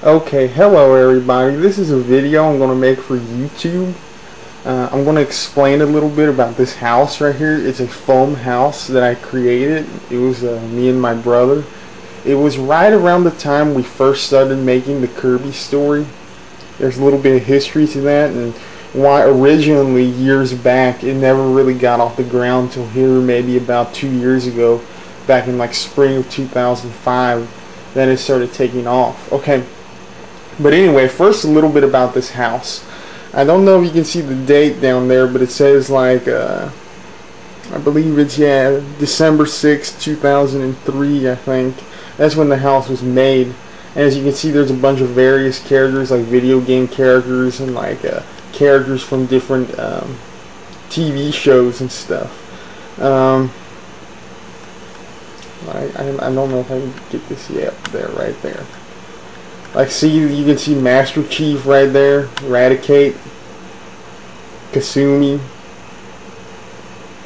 Okay, hello everybody. This is a video I'm going to make for YouTube. I'm going to explain a little bit about this house right here. It's a foam house that I created. It was me and my brother. It was right around the time we first started making the Kirby story. There's a little bit of history to that, and why originally years back it never really got off the ground till here maybe about 2 years ago, back in like spring of 2005. Then it started taking off. Okay. But anyway, first a little bit about this house. I don't know if you can see the date down there, but it says like, I believe it's, yeah, December 6, 2003, I think. That's when the house was made. And as you can see, there's a bunch of various characters, like video game characters and like characters from different TV shows and stuff. I don't know if I can get this yet. There, right there. Like, see, you can see Master Chief right there, Eradicate, Kasumi,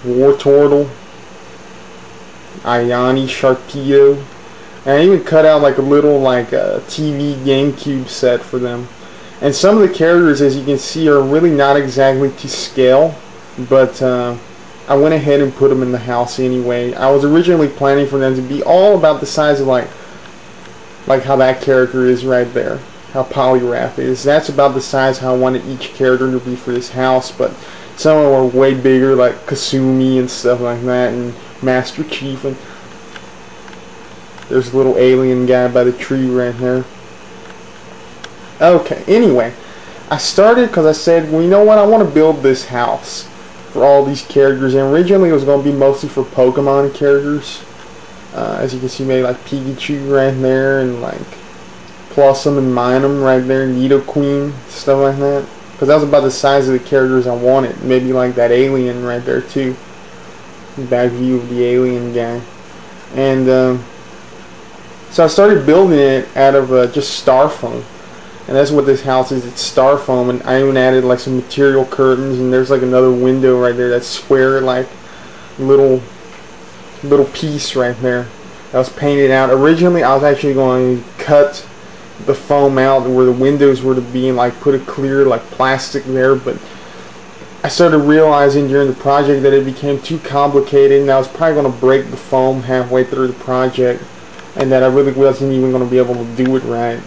War Turtle, Ayani, Sharpedo, and I even cut out like a little like TV GameCube set for them. And some of the characters, as you can see, are really not exactly to scale, but I went ahead and put them in the house anyway. I was originally planning for them to be all about the size of like how that character is right there, how Polygraph is. That's about the size how I wanted each character to be for this house, but some of them are way bigger, like Kasumi and stuff like that, and Master Chief, and there's a little alien guy by the tree right there. Okay, anyway, I started because I said, well, you know what, I want to build this house for all these characters, and originally it was going to be mostly for Pokemon characters. As you can see, maybe like Pikachu right there, and like Plusum and Minum right there, Nidoqueen, stuff like that. Because that was about the size of the characters I wanted. Maybe like that alien right there too. Back view of the alien guy. And so I started building it out of just styrofoam. And that's what this house is. It's styrofoam, and I even added like some material curtains, and there's like another window right there that's square, like little piece right there that was painted out. Originally I was actually going to cut the foam out where the windows were to be and like put a clear like plastic there, but I started realizing during the project that it became too complicated, and I was probably going to break the foam halfway through the project, and that I really wasn't even going to be able to do it right.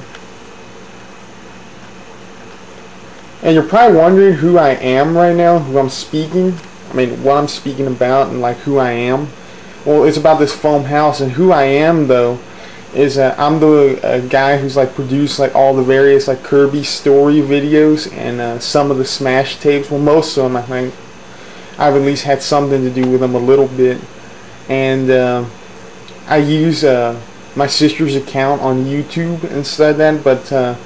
And you're probably wondering who I am right now, who I'm speaking, I mean what I'm speaking about, and like who I am. Well, it's about this foam house, and who I am though is I'm the guy who's like produced like all the various like Kirby story videos and some of the Smash tapes. Well, most of them I think I've at least had something to do with them a little bit, and I use my sister's account on YouTube instead of that, but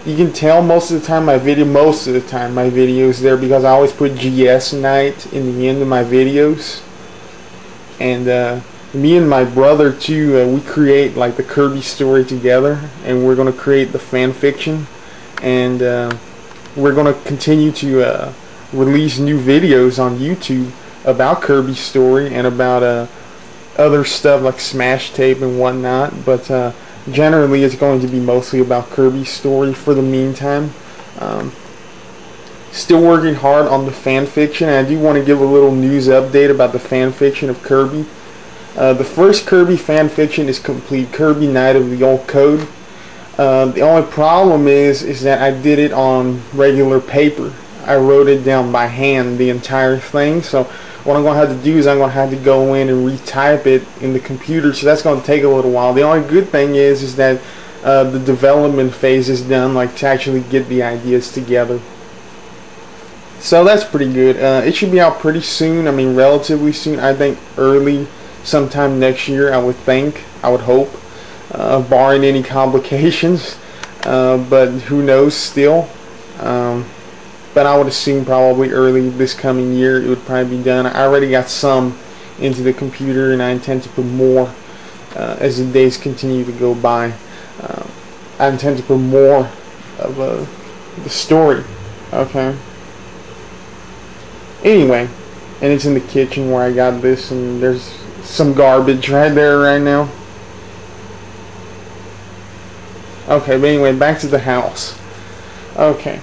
you can tell most of the time my videos there because I always put GS night in the end of my videos. And me and my brother too, we create like the Kirby story together, and we're going to create the fan fiction, and we're going to continue to release new videos on YouTube about Kirby story and about other stuff like Smash tape and whatnot, but generally it's going to be mostly about Kirby story for the meantime. Still working hard on the fan fiction, and I do want to give a little news update about the fan fiction of Kirby. The first Kirby fan fiction is complete, Kirby Night of the Old Code. The only problem is that I did it on regular paper. I wrote it down by hand, the entire thing, so what I'm going to have to do is I'm going to have to go in and retype it in the computer, so that's going to take a little while. The only good thing is that the development phase is done, like to actually get the ideas together. So that's pretty good. It should be out pretty soon. I mean, relatively soon. I think early, sometime next year, I would think. I would hope, barring any complications. But who knows still. But I would assume probably early this coming year it would probably be done. I already got some into the computer, and I intend to put more as the days continue to go by. I intend to put more of the story. Okay. Anyway, and it's in the kitchen where I got this, and there's some garbage right there right now. Okay, but anyway, back to the house. Okay.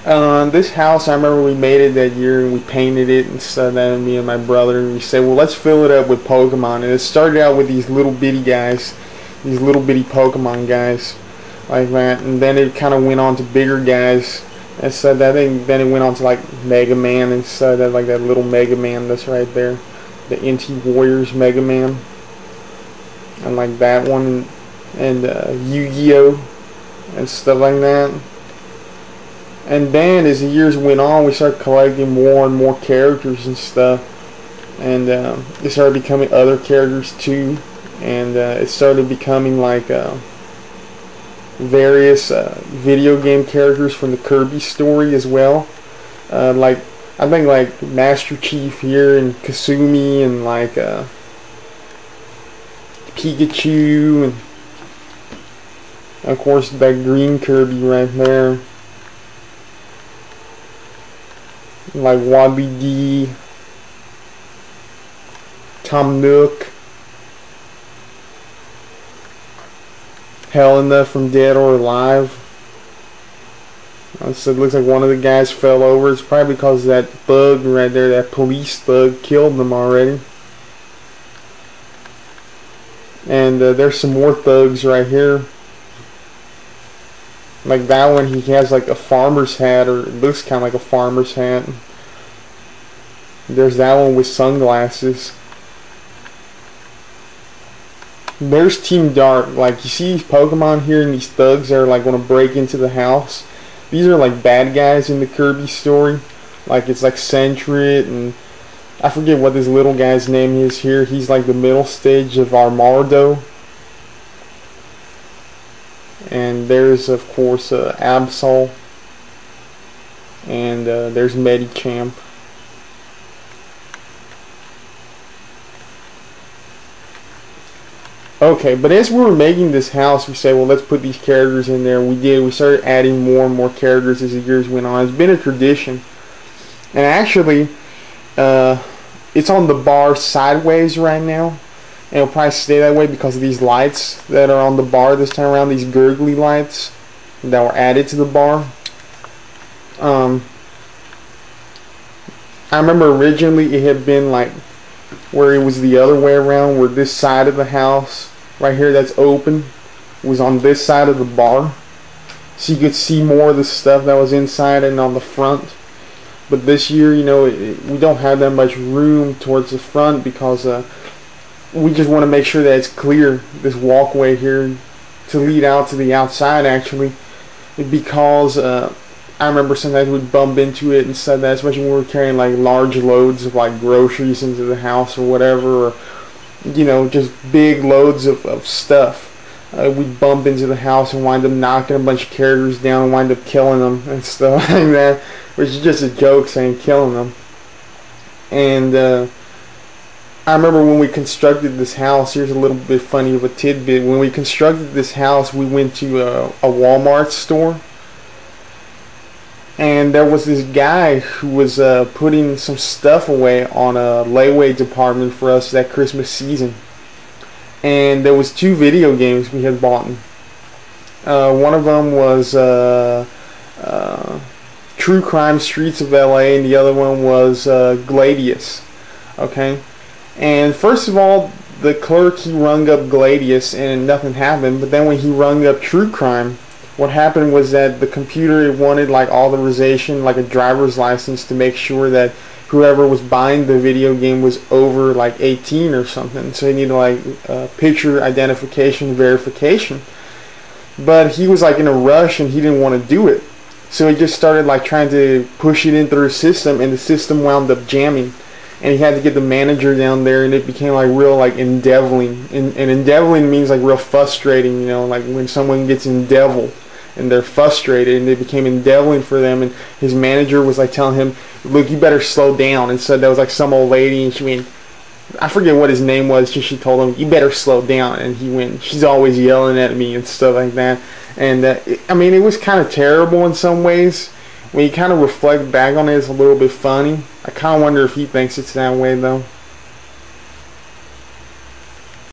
This house, I remember we made it that year and we painted it and stuff, that me and my brother, and we said, well, let's fill it up with Pokemon. And it started out with these little bitty guys, these little bitty Pokemon guys like that, and then it kind of went on to bigger guys and stuff. That thing, then it went on to like Mega Man and stuff, that like that little Mega Man that's right there, the NT Warriors Mega Man, and like that one, and Yu-Gi-Oh and stuff like that. And then as the years went on, we started collecting more and more characters and stuff, and it started becoming other characters too, and it started becoming like various video game characters from the Kirby story as well. Like I think like Master Chief here and Kasumi and like Pikachu, and of course that green Kirby right there, like Wadley D, Tom Nook, Helena from Dead or Alive. So it looks like one of the guys fell over. It's probably because that bug right there, that police bug, killed them already. And there's some more thugs right here. Like that one, he has like a farmer's hat, or it looks kind of like a farmer's hat. There's that one with sunglasses. There's Team Dark. Like you see these Pokemon here, and these thugs are like going to break into the house. These are like bad guys in the Kirby story. Like it's like Sentret, and I forget what this little guy's name is here. He's like the middle stage of Armardo. And there's of course Absol, and there's Medicham. Okay, but as we were making this house, we said, well, let's put these characters in there. We did. We started adding more and more characters as the years went on. It's been a tradition, and actually it's on the bar sideways right now. And it'll probably stay that way because of these lights that are on the bar this time around, these gurgly lights that were added to the bar. I remember originally it had been like where it was the other way around, where this side of the house right here that's open was on this side of the bar, so you could see more of the stuff that was inside and on the front. But this year, you know, we don't have that much room towards the front because we just want to make sure that it's clear, this walkway here to lead out to the outside, actually, because I remember sometimes we'd bump into it and stuff, that especially when we were carrying like large loads of like groceries into the house or whatever, or you know, just big loads of stuff. We'd bump into the house and wind up knocking a bunch of characters down and wind up killing them and stuff like that, which is just a joke saying killing them. And I remember when we constructed this house, here's a little bit funny of a tidbit. When we constructed this house, we went to a Walmart store, and there was this guy who was putting some stuff away on a layaway department for us that Christmas season. And there was 2 video games we had bought. One of them was True Crime Streets of LA, and the other one was Gladius. Okay? And first of all, the clerk, he rung up Gladius and nothing happened. But then when he rung up True Crime, what happened was that the computer wanted like authorization, like a driver's license, to make sure that whoever was buying the video game was over like 18 or something. So he needed like picture identification verification. But he was like in a rush and he didn't want to do it. So he just started like trying to push it in through the system, and the system wound up jamming. And he had to get the manager down there, and it became like real like endeviling. And endeviling means like real frustrating, you know, like when someone gets endeviled and they're frustrated, and it became endeviling for them. And his manager was like telling him, look, you better slow down. And so there was like some old lady, and she went, I forget what his name was, just she told him, you better slow down. And he went, she's always yelling at me and stuff like that. And I mean, it was kind of terrible in some ways. When you kind of reflect back on it, it's a little bit funny. I kind of wonder if he thinks it's that way though.